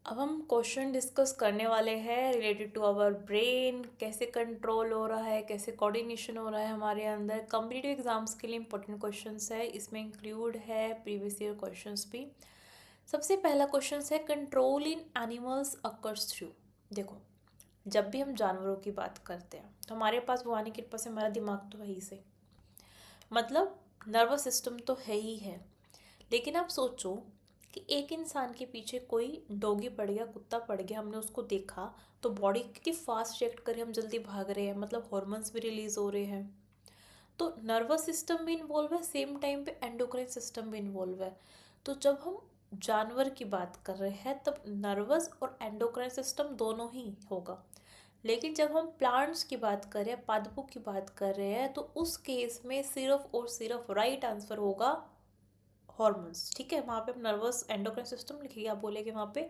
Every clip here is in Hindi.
अब हम क्वेश्चन डिस्कस करने वाले हैं रिलेटेड टू आवर ब्रेन, कैसे कंट्रोल हो रहा है, कैसे कोऑर्डिनेशन हो रहा है हमारे अंदर। कॉम्पिटिटिव एग्जाम्स के लिए इंपॉर्टेंट क्वेश्चंस है, इसमें इंक्लूड है प्रीवियस ईयर क्वेश्चंस भी। सबसे पहला क्वेश्चन है कंट्रोल इन एनिमल्स अकर्स थ्रू। देखो, जब भी हम जानवरों की बात करते हैं तो हमारे पास भगवान की कृपा से हमारा दिमाग तो है ही से, मतलब नर्वस सिस्टम तो है ही है। लेकिन आप सोचो कि एक इंसान के पीछे कोई डॉगी पड़ गया, कुत्ता पड़ गया, हमने उसको देखा तो बॉडी कितनी फास्ट रिएक्ट करे, हम जल्दी भाग रहे हैं, मतलब हॉर्मोन्स भी रिलीज हो रहे हैं। तो नर्वस सिस्टम भी इन्वॉल्व है, सेम टाइम पे एंडोक्राइन सिस्टम भी इन्वॉल्व है। तो जब हम जानवर की बात कर रहे हैं तब नर्वस और एंडोक्राइन सिस्टम दोनों ही होगा। लेकिन जब हम प्लांट्स की बात कर रहे हैं, पादपों की बात कर रहे हैं, तो उस केस में सिर्फ और सिर्फ राइट आंसर होगा हॉर्मोन्स। ठीक है, वहाँ पे हम नर्वस एंडोक्राइन सिस्टम लिखिए, आप बोलेंगे वहाँ पे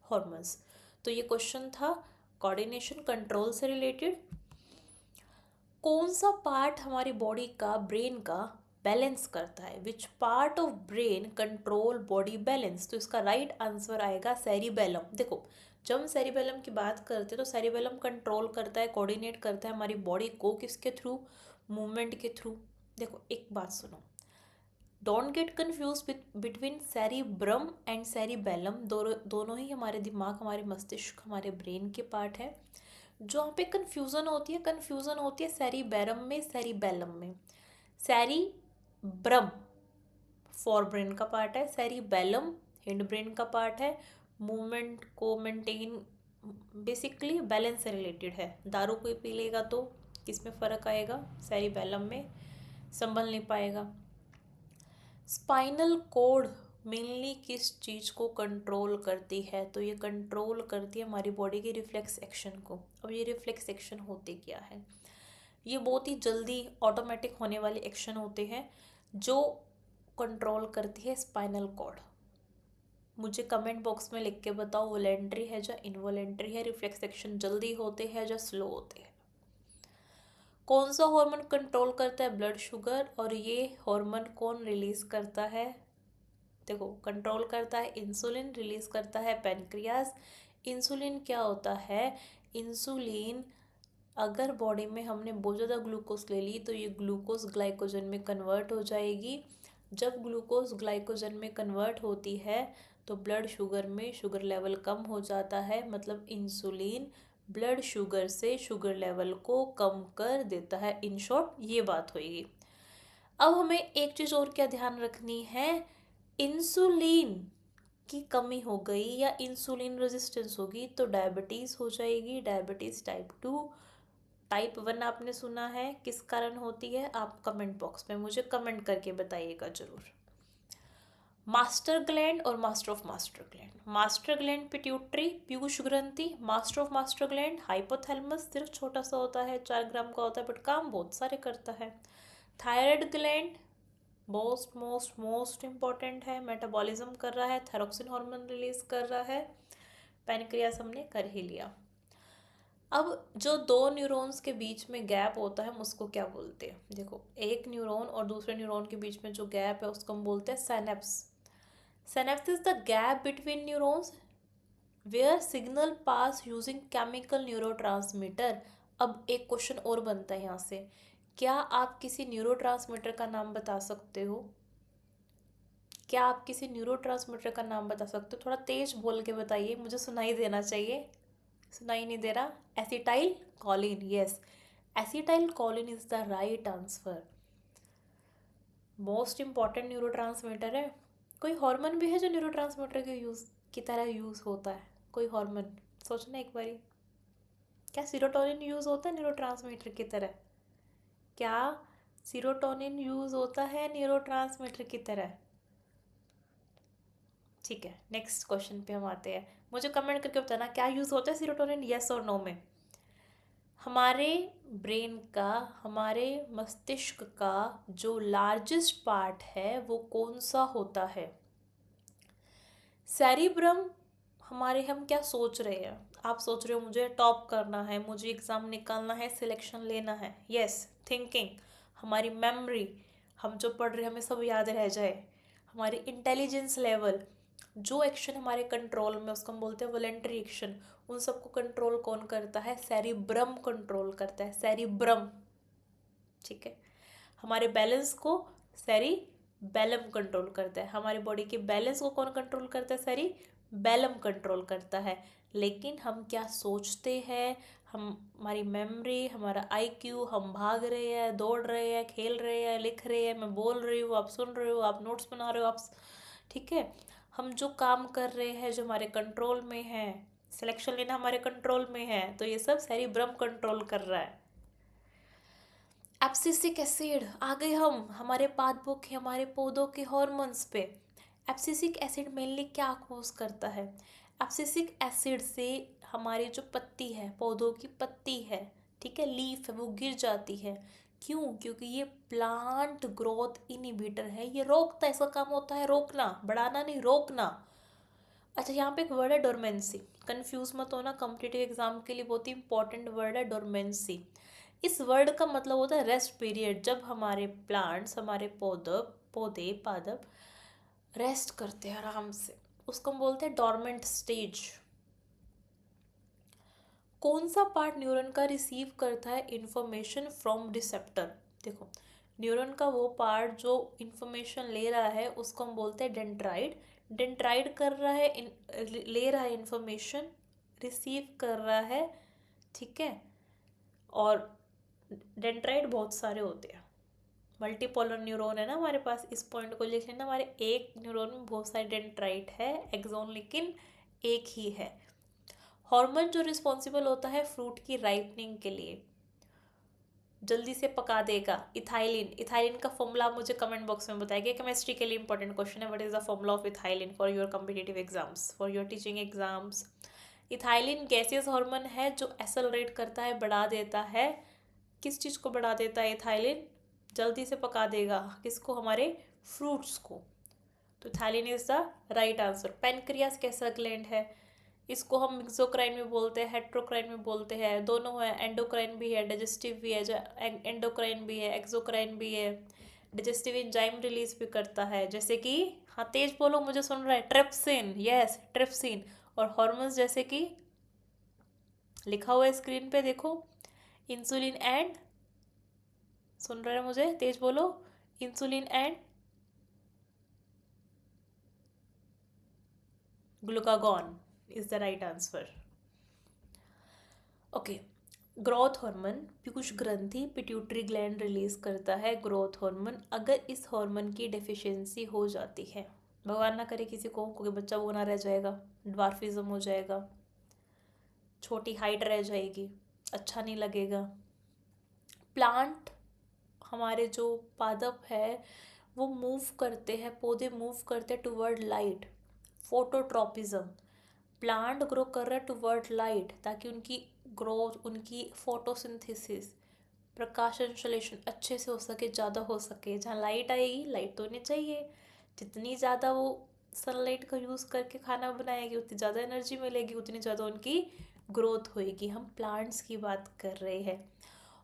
हॉर्मोन्स। तो ये क्वेश्चन था कोऑर्डिनेशन कंट्रोल से रिलेटेड। कौन सा पार्ट हमारी बॉडी का, ब्रेन का बैलेंस करता है? Which part of brain control body balance? तो इसका राइट आंसर आएगा सेरिबेलम। देखो, जब हम सेरिबेलम की बात करते हैं तो सेरिबेलम कंट्रोल करता है, कोऑर्डिनेट करता है हमारी बॉडी को, किसके थ्रू? मूवमेंट के थ्रू। देखो एक बात सुनो, don't get confuse between cerebrum and cerebellum. दोनों ही हमारे दिमाग, हमारे मस्तिष्क, हमारे ब्रेन के पार्ट है। जो यहाँ पे कन्फ्यूज़न होती है सेरिबेरम में, सेरिबेलम में। सेरिब्रम फॉर ब्रेन का पार्ट है, सेरिबेलम हिंड ब्रेन का पार्ट है। मूवमेंट को मेंटेन, बेसिकली बैलेंस से रिलेटेड है। दारू कोई पी लेगा तो किस में फ़र्क आएगा? सेरिबेलम में संभल नहीं पाएगा। स्पाइनल कॉर्ड मेनली किस चीज़ को कंट्रोल करती है? तो ये कंट्रोल करती है हमारी बॉडी के रिफ्लेक्स एक्शन को। अब ये रिफ्लेक्स एक्शन होते क्या है? ये बहुत ही जल्दी ऑटोमेटिक होने वाले एक्शन होते हैं जो कंट्रोल करती है स्पाइनल कॉर्ड। मुझे कमेंट बॉक्स में लिख के बताओ, वॉलेंट्री है या इनवॉलेंट्री है? रिफ्लेक्स एक्शन जल्दी होते हैं या स्लो होते हैं? कौन सा हार्मोन कंट्रोल करता है ब्लड शुगर, और ये हार्मोन कौन रिलीज करता है? देखो, कंट्रोल करता है इंसुलिन, रिलीज करता है पेनक्रियास। इंसुलिन क्या होता है? इंसुलिन अगर बॉडी में हमने बहुत ज़्यादा ग्लूकोज ले ली तो ये ग्लूकोज ग्लाइकोजन में कन्वर्ट हो जाएगी। जब ग्लूकोज ग्लाइकोजन में कन्वर्ट होती है तो ब्लड शुगर में शुगर लेवल कम हो जाता है, मतलब इंसुलिन ब्लड शुगर से शुगर लेवल को कम कर देता है। इन शॉर्ट ये बात होगी। अब हमें एक चीज़ और क्या ध्यान रखनी है, इंसुलिन की कमी हो गई या इंसुलिन रेजिस्टेंस होगी तो डायबिटीज़ हो जाएगी। डायबिटीज़ टाइप 2, टाइप 1 आपने सुना है, किस कारण होती है? आप कमेंट बॉक्स में मुझे कमेंट करके बताइएगा ज़रूर। मास्टर ग्लैंड और master of master gland. Master gland pituitary, पीयूष ग्रंथि। Master of master gland hypothalamus, सिर्फ छोटा सा होता है, 4 ग्राम का होता है, बट काम बहुत सारे करता है। Thyroid gland most most most important है, मेटाबॉलिज्म कर रहा है, थायरोक्सिन हार्मोन रिलीज कर रहा है। पैनक्रियास हमने कर ही लिया। अब जो दो न्यूरॉन्स के बीच में गैप होता है हम उसको क्या बोलते हैं? देखो, एक न्यूरॉन और दूसरे न्यूरॉन के बीच में जो गैप है उसको हम बोलते हैं synapse. Synapse is the gap between neurons where signal pass using chemical neurotransmitter. अब एक क्वेश्चन और बनता है यहाँ से, क्या आप किसी न्यूरोट्रांसमीटर का नाम बता सकते हो? क्या आप किसी न्यूरोट्रांसमीटर का नाम बता सकते हो? थोड़ा तेज बोल के बताइए, मुझे सुनाई देना चाहिए। सुनाई नहीं दे रहा? Acetyl Colin, yes, acetyl Colin is the right answer. Most important neurotransmitter है। कोई हार्मोन भी है जो न्यूरोट्रांसमीटर के यूज की तरह यूज होता है? कोई हार्मोन सोचना एक बारी। क्या सीरोटोनिन यूज होता है न्यूरोट्रांसमीटर की तरह? क्या सीरोटोनिन यूज होता है न्यूरोट्रांसमीटर की तरह? ठीक है, नेक्स्ट क्वेश्चन पे हम आते हैं। मुझे कमेंट करके बताना क्या यूज़ होता है सीरोटोनिन, येस और नो में। हमारे ब्रेन का, हमारे मस्तिष्क का जो लार्जेस्ट पार्ट है वो कौन सा होता है? सेरिब्रम। हमारे, हम क्या सोच रहे हैं? आप सोच रहे हो मुझे टॉप करना है, मुझे एग्ज़ाम निकालना है, सिलेक्शन लेना है, यस, थिंकिंग, हमारी मेमोरी, हम जो पढ़ रहे हैं हमें सब याद रह जाए, हमारी इंटेलिजेंस लेवल, जो एक्शन हमारे कंट्रोल में उसको हम बोलते हैं वॉलेंटरी एक्शन। उन सबको कंट्रोल कौन करता है? सेरिब्रम कंट्रोल करता है, सेरिब्रम। ठीक है, हमारे बैलेंस को सेरिबैलम कंट्रोल करता है। हमारी बॉडी के बैलेंस को कौन कंट्रोल करता है? सेरिबैलम कंट्रोल करता है। लेकिन हम क्या सोचते हैं, हमारी मेमोरी, हमारा आईक्यू, हम भाग रहे हैं, दौड़ रहे हैं, खेल रहे हैं, लिख रहे हैं, मैं बोल रही हूँ, आप सुन रहे हो, आप नोट्स बना रहे हो, आप, ठीक है, हम जो काम कर रहे हैं जो हमारे कंट्रोल में है, सिलेक्शन लेना हमारे कंट्रोल में है, तो ये सब सेरिब्रम कंट्रोल कर रहा है। एब्सिसिक एसिड, आ गए हम हमारे पादपों के, हमारे पौधों के हॉर्मोन्स पे। एब्सिसिक एसिड मेनली क्या कॉज करता है? एब्सिसिक एसिड से हमारी जो पत्ती है, पौधों की पत्ती है, ठीक है, लीफ है, वो गिर जाती है। क्यों? क्योंकि ये प्लांट ग्रोथ इनहिबिटर है, ये रोकता है, इसका काम होता है रोकना, बढ़ाना नहीं, रोकना। अच्छा, यहाँ पे एक वर्ड है डोरमेंसी, कंफ्यूज मत होना, कॉम्पिटिटिव एग्जाम के लिए बहुत ही इंपॉर्टेंट वर्ड है डोरमेंसी। इस वर्ड का मतलब होता है रेस्ट पीरियड, जब हमारे प्लांट्स, हमारे पौधे पादप रेस्ट करते हैं आराम से, उसको हम बोलते हैं डोरमेंट स्टेज। कौन सा पार्ट न्यूरॉन का रिसीव करता है इंफॉर्मेशन फ्रॉम रिसेप्टर? देखो, न्यूरॉन का वो पार्ट जो इंफॉर्मेशन ले रहा है उसको हम बोलते हैं डेंड्राइट। डेंड्राइट कर रहा है, ले रहा है इंफॉर्मेशन, रिसीव कर रहा है, ठीक है। और डेंड्राइट बहुत सारे होते हैं, मल्टीपोलर न्यूरॉन है ना हमारे पास, इस पॉइंट को लिख लेना, हमारे एक न्यूरॉन में बहुत सारे डेंड्राइट है, एक्सॉन लेकिन एक ही है। हार्मोन जो रिस्पॉन्सिबल होता है फ्रूट की राइपनिंग के लिए, जल्दी से पका देगा, इथाइलिन। इथाइलिन का फॉर्मूला मुझे कमेंट बॉक्स में बताइए, केमिस्ट्री के लिए इंपॉर्टेंट क्वेश्चन है, what is the formula of ethylene for your competitive exams, for your teaching exams. Ethylene gaseous hormone है जो एक्सेलरेट करता है, बढ़ा देता है, किस चीज़ को बढ़ा देता है इथाइलिन? जल्दी से पका देगा, किसको? हमारे फ्रूट्स को। तो ethylene is the right answer. Pancreas कैसा ग्लैंड है? इसको हम एक्सोक्राइन में बोलते हैं, हेट्रोक्राइन में बोलते हैं, दोनों है, एंडोक्राइन भी है, डाइजेस्टिव भी है, एंडोक्राइन भी है, एक्सोक्राइन भी है, डाइजेस्टिव एंजाइम रिलीज भी करता है, जैसे कि, हाँ तेज बोलो, मुझे सुन रहा है, ट्रिप्सिन, यस ट्रिप्सिन। और हॉर्मोन्स जैसे कि लिखा हुआ है स्क्रीन पे देखो, इंसुलिन एंड, सुन रहे हैं मुझे, तेज बोलो, insulin and glucagon is the right answer. Okay, growth hormone Piyush ग्रंथि पिट्यूटरी ग्लैंड रिलीज करता है ग्रोथ हार्मोन। अगर इस हार्मोन की डेफिशिएंसी हो जाती है, भगवान ना करे किसी को, क्योंकि बच्चा वो ना रह जाएगा, ड्वार्फिज्म हो जाएगा, छोटी हाइट रह जाएगी, अच्छा नहीं लगेगा। प्लांट, हमारे जो पादप है वो मूव करते हैं, पौधे मूव करते हैं toward light, phototropism. Plant grow कर रहा है टुवर्ड लाइट, ताकि उनकी ग्रोथ, उनकी फोटोसिंथेसिस, प्रकाश संश्लेषण अच्छे से हो सके, ज़्यादा हो सके। जहाँ लाइट आएगी, लाइट तो नहीं चाहिए, जितनी ज़्यादा वो सनलाइट का यूज़ करके खाना बनाएगी उतनी ज़्यादा एनर्जी मिलेगी, उतनी ज़्यादा उनकी ग्रोथ होएगी। हम प्लांट्स की बात कर रहे हैं।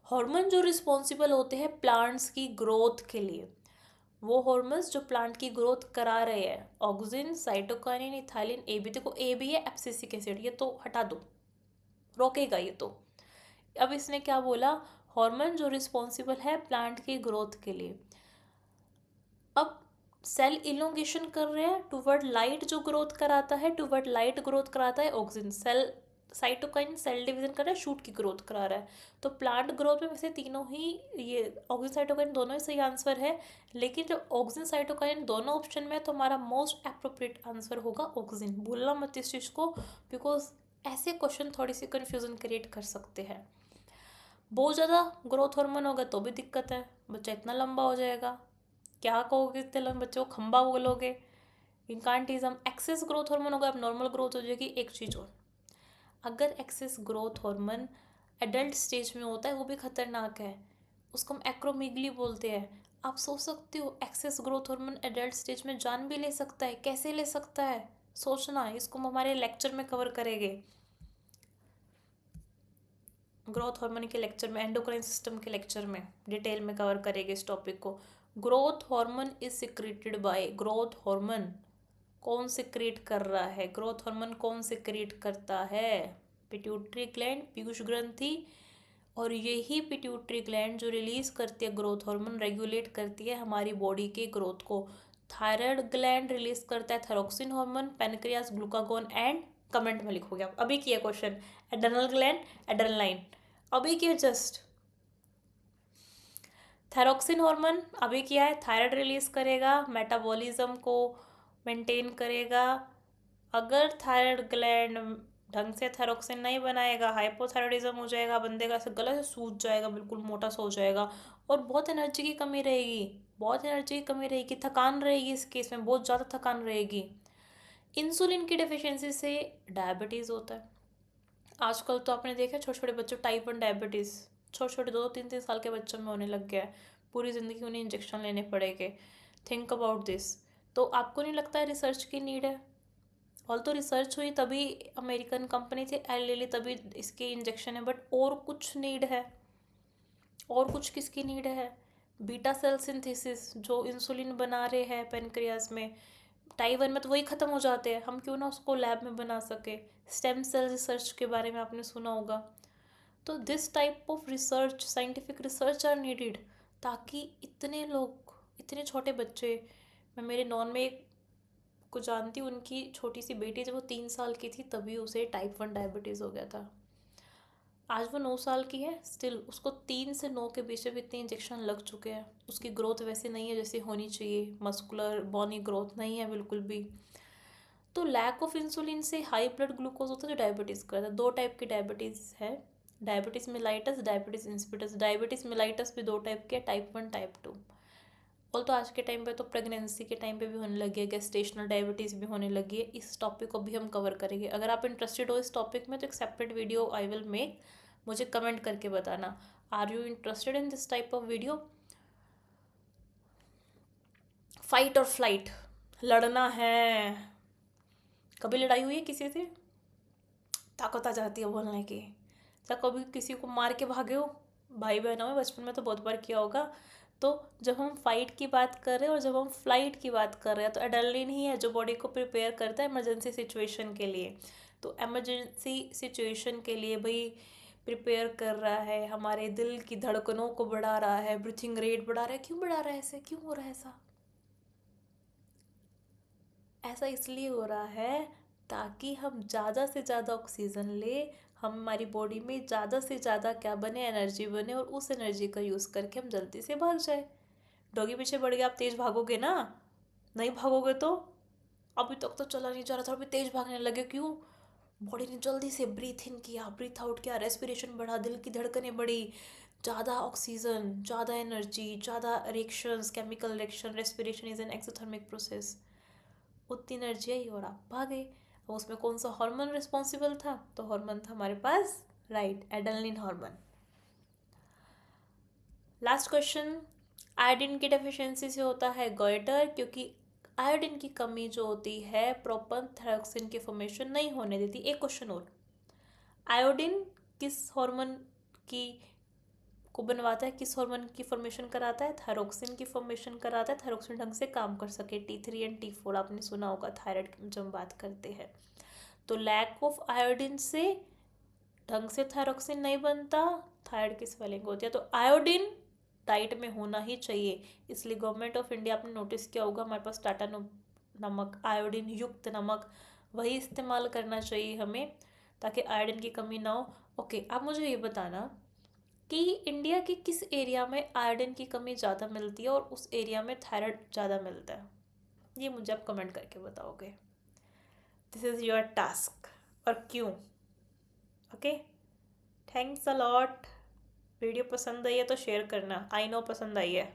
हार्मोन जो रिस्पॉन्सिबल होते हैं प्लांट्स की ग्रोथ के लिए, वो हार्मोन्स जो प्लांट की ग्रोथ करा रहे हैं, ऑक्सिन, साइटोकाइनिन, इथाइलिन, ए भी, देखो ए भी है, एब्सिसिक एसिड, ये तो हटा दो, रोकेगा ये तो। अब इसने क्या बोला? हार्मोन जो रिस्पॉन्सिबल है प्लांट की ग्रोथ के लिए। अब सेल इलोंगेशन कर रहे हैं टुवर्ड लाइट, जो ग्रोथ कराता है, टुवर्ड लाइट ग्रोथ कराता है auxin. Cell, cytokinin cell division कर रहा है, शूट की ग्रोथ करा रहा है। तो प्लांट ग्रोथ में वैसे तीनों ही, ये ऑक्सिन साइटोकाइन दोनों ही सही आंसर है, लेकिन जब ऑक्सिन साइटोकाइन दोनों ऑप्शन में है तो हमारा मोस्ट अप्रोप्रिएट आंसर होगा ऑक्सिन। भूलना मत इस चीज़ को, बिकॉज ऐसे क्वेश्चन थोड़ी सी कन्फ्यूजन क्रिएट कर सकते हैं। बहुत ज़्यादा ग्रोथ हार्मोन होगा तो भी दिक्कत है, बच्चा इतना लंबा हो जाएगा, क्या कहोगे इतने लंबे बच्चे को, खंबा बोलोगे, इंकांटिज्म। एक्सेस ग्रोथ हार्मोन होगा, अब नॉर्मल ग्रोथ हो जाएगी। एक चीज़ और, अगर excess growth hormone adult stage में होता है वो भी खतरनाक है, उसको हम एक्रोमीगली बोलते हैं। आप सोच सकते हो excess growth hormone adult stage में जान भी ले सकता है, कैसे ले सकता है, सोचना, इसको हम हमारे लेक्चर में कवर करेंगे, ग्रोथ हार्मोन के लेक्चर में, एंडोक्राइन सिस्टम के लेक्चर में डिटेल में कवर करेंगे इस टॉपिक को। Growth hormone is secreted by, growth hormone कौन सिक्रेट कर रहा है, ग्रोथ हार्मोन कौन सिक्रेट करता है? पिट्यूटरी ग्लैंड, पीयूष ग्रंथि। और यही पिट्यूटरी ग्लैंड जो रिलीज करती है ग्रोथ हार्मोन, रेगुलेट करती है हमारी बॉडी के ग्रोथ को। थायराइड ग्लैंड रिलीज करता है thyroxine hormone, pancreas glucagon and, comment में लिखोगे आप, अभी किया क्वेश्चन, एड्रेनल ग्लैंड, एड्रेनलाइन, अभी किया जस्ट। थायरोक्सिन हार्मोन अभी किया है, थायराइड रिलीज करेगा, मेटाबॉलिज्म को मेंटेन करेगा। अगर थायराइड ग्लैंड ढंग से थायरोक्सिन नहीं बनाएगा, हाइपोथायरॉयडिज्म हो जाएगा, बंदे का ऐसे गला से सूज जाएगा, बिल्कुल मोटा सा हो जाएगा, और बहुत एनर्जी की कमी रहेगी, बहुत एनर्जी की कमी रहेगी, थकान रहेगी, इस केस में बहुत ज़्यादा थकान रहेगी। इंसुलिन की डिफिशियंसी से डायबिटीज़ होता है। आजकल तो आपने देखा छोटे छोटे बच्चों टाइप 1 डायबिटीज़, छोटे छोटे 2-3 साल के बच्चों में होने लग गया है, पूरी ज़िंदगी उन्हें इंजेक्शन लेने पड़ेंगे। Think about this. तो आपको नहीं लगता है रिसर्च की नीड है? ऑल तो रिसर्च हुई तभी अमेरिकन कंपनी थी एल ली, तभी इसके इंजेक्शन है, बट और कुछ नीड है, और कुछ किसकी नीड है? बीटा सेल सिंथेसिस जो इंसुलिन बना रहे हैं पेनक्रियास में, टाइप 1 में तो वही ख़त्म हो जाते हैं, हम क्यों ना उसको लैब में बना सके। स्टेम सेल रिसर्च के बारे में आपने सुना होगा। तो this type of research, scientific research are needed, ताकि इतने लोग, इतने छोटे बच्चे, मैं मेरे नॉन में एक को जानती हूँ, उनकी छोटी सी बेटी जब वो 3 साल की थी तभी उसे टाइप 1 डायबिटीज़ हो गया था। आज वो 9 साल की है, स्टिल उसको 3 से 9 के बीच में इतने इंजेक्शन लग चुके हैं। उसकी ग्रोथ वैसे नहीं है जैसी होनी चाहिए, मस्कुलर बॉनी ग्रोथ नहीं है बिल्कुल भी। तो लैक ऑफ इंसुलिन से हाई ब्लड ग्लूकोज होता है जो डायबिटीज़ करता है। 2 टाइप की डायबिटीज़ है, diabetes mellitus, diabetes insipidus. Diabetes mellitus भी 2 टाइप के, टाइप 1, टाइप 2। और तो आज के टाइम पे तो प्रेगनेंसी के टाइम पे भी होने लगी है, गेस्टेशनल डायबिटीज़ भी होने लगी है। इस टॉपिक को भी हम कवर करेंगे। अगर आप इंटरेस्टेड हो इस टॉपिक में तो एक separate video I will make, मुझे कमेंट करके बताना, are you interested in this type of video. Fight और फ्लाइट, लड़ना है। कभी लड़ाई हुई है किसी से? ताकत आ जाती है बोलने की। क्या कभी किसी को मार के भागे हो? भाई बहनों में बचपन में तो बहुत बार किया होगा। तो जब हम फाइट की बात कर रहे हैं और जब हम फ्लाइट की बात कर रहे हैं, तो एड्रेनलिन ही है जो बॉडी को प्रिपेयर करता है इमरजेंसी सिचुएशन के लिए। तो इमरजेंसी सिचुएशन के लिए भाई प्रिपेयर कर रहा है, हमारे दिल की धड़कनों को बढ़ा रहा है, ब्रीथिंग रेट बढ़ा रहा है। क्यों बढ़ा रहा है ऐसे, क्यों हो रहा है ऐसा? ऐसा इसलिए हो रहा है ताकि हम ज़्यादा से ज़्यादा ऑक्सीजन ले, हमारी बॉडी में ज़्यादा से ज़्यादा क्या बने, एनर्जी बने, और उस एनर्जी का यूज़ करके हम जल्दी से भाग जाए। डॉगी पीछे बढ़ गया, आप तेज़ भागोगे ना? नहीं भागोगे तो? अभी तक तो चला नहीं जा रहा था, अभी तेज़ भागने लगे, क्यों? बॉडी ने जल्दी से ब्रीथ इन किया, ब्रीथ आउट किया, रेस्पिरेशन बढ़ा, दिल की धड़कनें बढ़ी, ज़्यादा ऑक्सीजन, ज़्यादा एनर्जी, ज़्यादा reactions, chemical reaction. Respiration is an exothermic process. उतनी एनर्जी आई और आप भागे। अब उसमें कौन सा हार्मोन रिस्पॉन्सिबल था? तो हार्मोन था हमारे पास, right, adrenaline hormone. Last question, iodine की डेफिशिएंसी से होता है गोइटर, क्योंकि आयोडीन की कमी जो होती है प्रॉपर थायरोक्सिन की फॉर्मेशन नहीं होने देती। एक क्वेश्चन और, आयोडीन किस हार्मोन की को बनवाता है, किस हार्मोन की फॉर्मेशन कराता है? थायरोक्सिन की फॉर्मेशन कराता है, थायरोक्सिन ढंग से काम कर सके। T3 एंड T4 आपने सुना होगा थायराइड की जब हम बात करते हैं। तो लैक ऑफ आयोडीन से ढंग से थायरोक्सिन नहीं बनता, थायराइड की स्वेलिंग होती है। तो आयोडीन डाइट में होना ही चाहिए, इसलिए गवर्नमेंट ऑफ इंडिया आपने नोटिस किया होगा हमारे पास टाटा नमक, आयोडीन युक्त नमक, वही इस्तेमाल करना चाहिए हमें, ताकि आयोडीन की कमी ना हो। ओके, आप मुझे ये बताना कि इंडिया के किस एरिया में आयोडीन की कमी ज़्यादा मिलती है और उस एरिया में थायराइड ज़्यादा मिलता है, ये मुझे आप कमेंट करके बताओगे। दिस इज़ योर टास्क, और क्यों। Okay, thanks a lot. Video पसंद आई है तो शेयर करना, आई नो पसंद आई है।